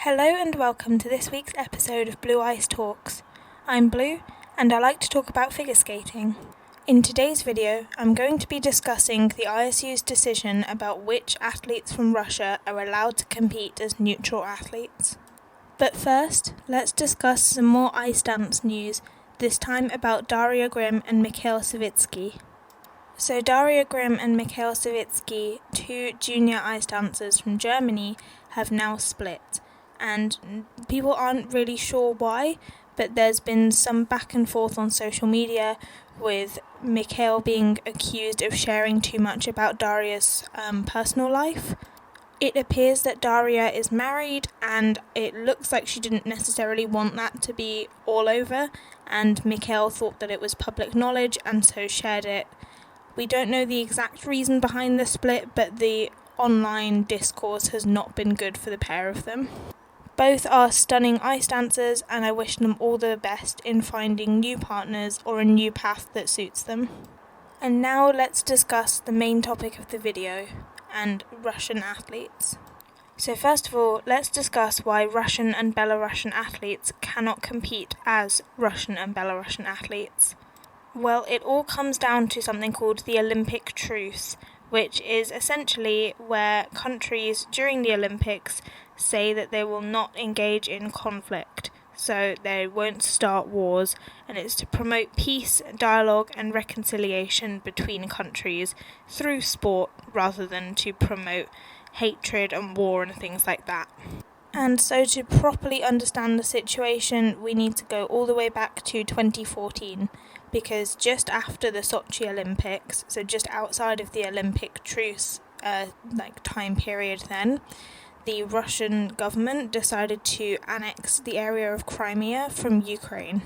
Hello and welcome to this week's episode of Blue Ice Talks. I'm Blue and I like to talk about figure skating. In today's video, I'm going to be discussing the ISU's decision about which athletes from Russia are allowed to compete as neutral athletes. But first, let's discuss some more ice dance news, this time about Darya Grimm and Michail Savitsky. So Darya Grimm and Michail Savitsky, two junior ice dancers from Germany, have now split. And people aren't really sure why, but there's been some back and forth on social media with Michail being accused of sharing too much about Darya's personal life. It appears that Darya is married and it looks like she didn't necessarily want that to be all over, and Michail thought that it was public knowledge and so shared it. We don't know the exact reason behind the split, but the online discourse has not been good for the pair of them. Both are stunning ice dancers and I wish them all the best in finding new partners or a new path that suits them. And now let's discuss the main topic of the video, and Russian athletes. So first of all, let's discuss why Russian and Belarusian athletes cannot compete as Russian and Belarusian athletes. Well, it all comes down to something called the Olympic truce, which is essentially where countries during the Olympics say that they will not engage in conflict, so they won't start wars, and it's to promote peace, dialogue and reconciliation between countries through sport rather than to promote hatred and war and things like that. And so to properly understand the situation, we need to go all the way back to 2014, because just after the Sochi Olympics, so just outside of the Olympic truce time period then, the Russian government decided to annex the area of Crimea from Ukraine.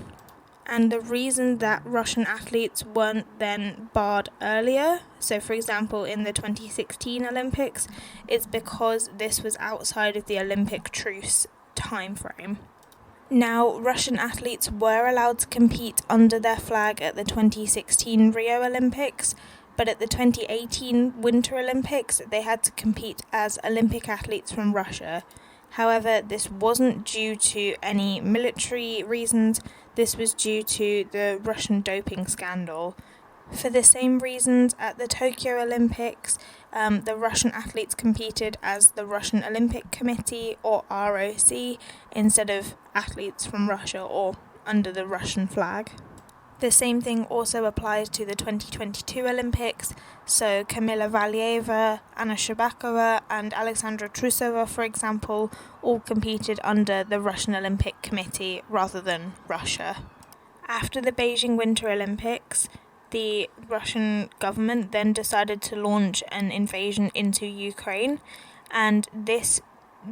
And the reason that Russian athletes weren't then barred earlier, so for example in the 2016 Olympics, is because this was outside of the Olympic truce timeframe. Now, Russian athletes were allowed to compete under their flag at the 2016 Rio Olympics, but at the 2018 Winter Olympics they had to compete as Olympic athletes from Russia. However, this wasn't due to any military reasons, this was due to the Russian doping scandal. For the same reasons, at the Tokyo Olympics, the Russian athletes competed as the Russian Olympic Committee, or ROC, instead of athletes from Russia or under the Russian flag. The same thing also applies to the 2022 Olympics, so Kamila Valieva, Anna Shcherbakova and Alexandra Trusova, for example, all competed under the Russian Olympic Committee rather than Russia. After the Beijing Winter Olympics, the Russian government then decided to launch an invasion into Ukraine, and this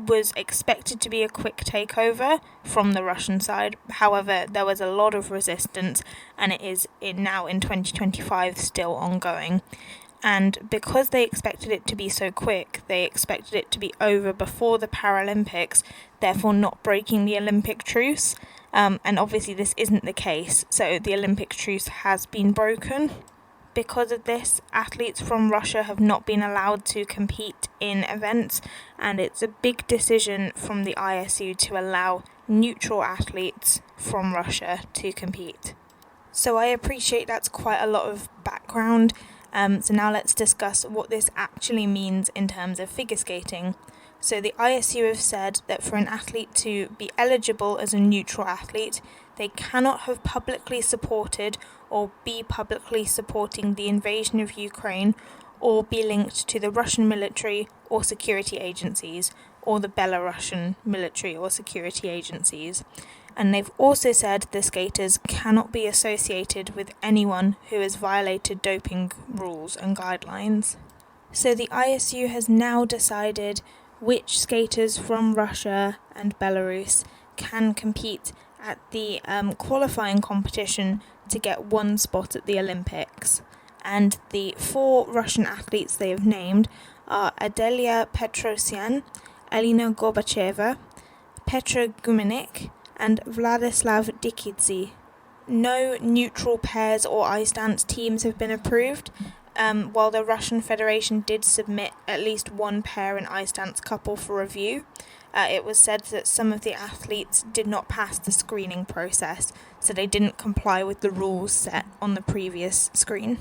was expected to be a quick takeover from the Russian side. However, there was a lot of resistance, and it is now in 2025 still ongoing. And because they expected it to be so quick, they expected it to be over before the Paralympics, therefore not breaking the Olympic truce. And obviously this isn't the case, so the Olympic truce has been broken. Because of this, athletes from Russia have not been allowed to compete in events, and it's a big decision from the ISU to allow neutral athletes from Russia to compete. So I appreciate that's quite a lot of background, so now let's discuss what this actually means in terms of figure skating. So the ISU have said that for an athlete to be eligible as a neutral athlete, they cannot have publicly supported or be publicly supporting the invasion of Ukraine, or be linked to the Russian military or security agencies, or the Belarusian military or security agencies. And they've also said the skaters cannot be associated with anyone who has violated doping rules and guidelines. So the ISU has now decided which skaters from Russia and Belarus can compete at the qualifying competition to get one spot at the Olympics. And the 4 Russian athletes they have named are Adelia Petrosyan, Elena Gorbacheva, Petra Gumenik, and Vladislav Dikidze. No neutral pairs or ice dance teams have been approved, while the Russian Federation did submit at least one pair and ice dance couple for review, it was said that some of the athletes did not pass the screening process, so they didn't comply with the rules set on the previous screen.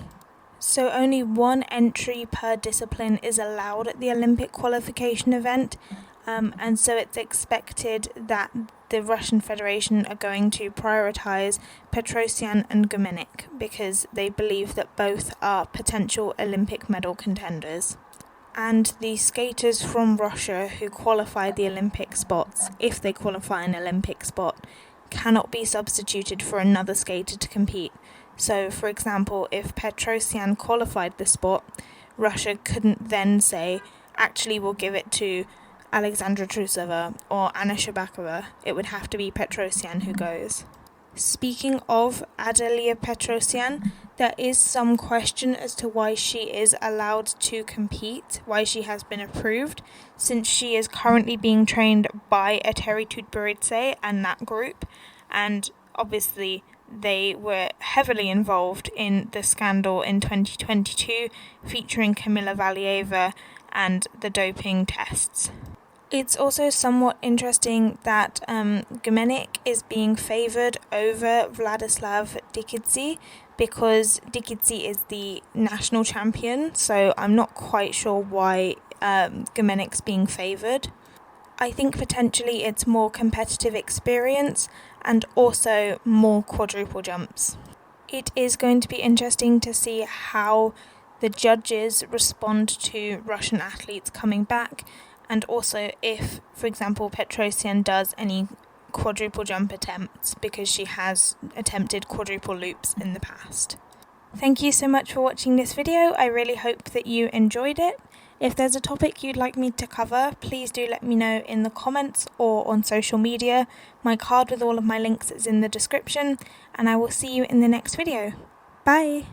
So only one entry per discipline is allowed at the Olympic qualification event, and so it's expected that the Russian Federation are going to prioritise Petrosyan and Gumenik because they believe that both are potential Olympic medal contenders. And the skaters from Russia who qualify the Olympic spots, if they qualify an Olympic spot, cannot be substituted for another skater to compete. So, for example, if Petrosyan qualified the spot, Russia couldn't then say, actually we'll give it to Alexandra Trusova or Anna Shabakova. It would have to be Petrosyan who goes. Speaking of Adalia Petrosyan, there is some question as to why she is allowed to compete, why she has been approved, since she is currently being trained by Eteri Tutberidze and that group, and obviously they were heavily involved in the scandal in 2022 featuring Kamila Valieva and the doping tests. It's also somewhat interesting that Gumenik is being favoured over Vladislav Dikidze because Dikidze is the national champion, so I'm not quite sure why Gumenik's being favoured. I think potentially it's more competitive experience and also more quadruple jumps. It is going to be interesting to see how the judges respond to Russian athletes coming back, and also if, for example, Petrosyan does any quadruple jump attempts because she has attempted quadruple loops in the past. Thank you so much for watching this video. I really hope that you enjoyed it. If there's a topic you'd like me to cover, please do let me know in the comments or on social media. My card with all of my links is in the description, and I will see you in the next video. Bye!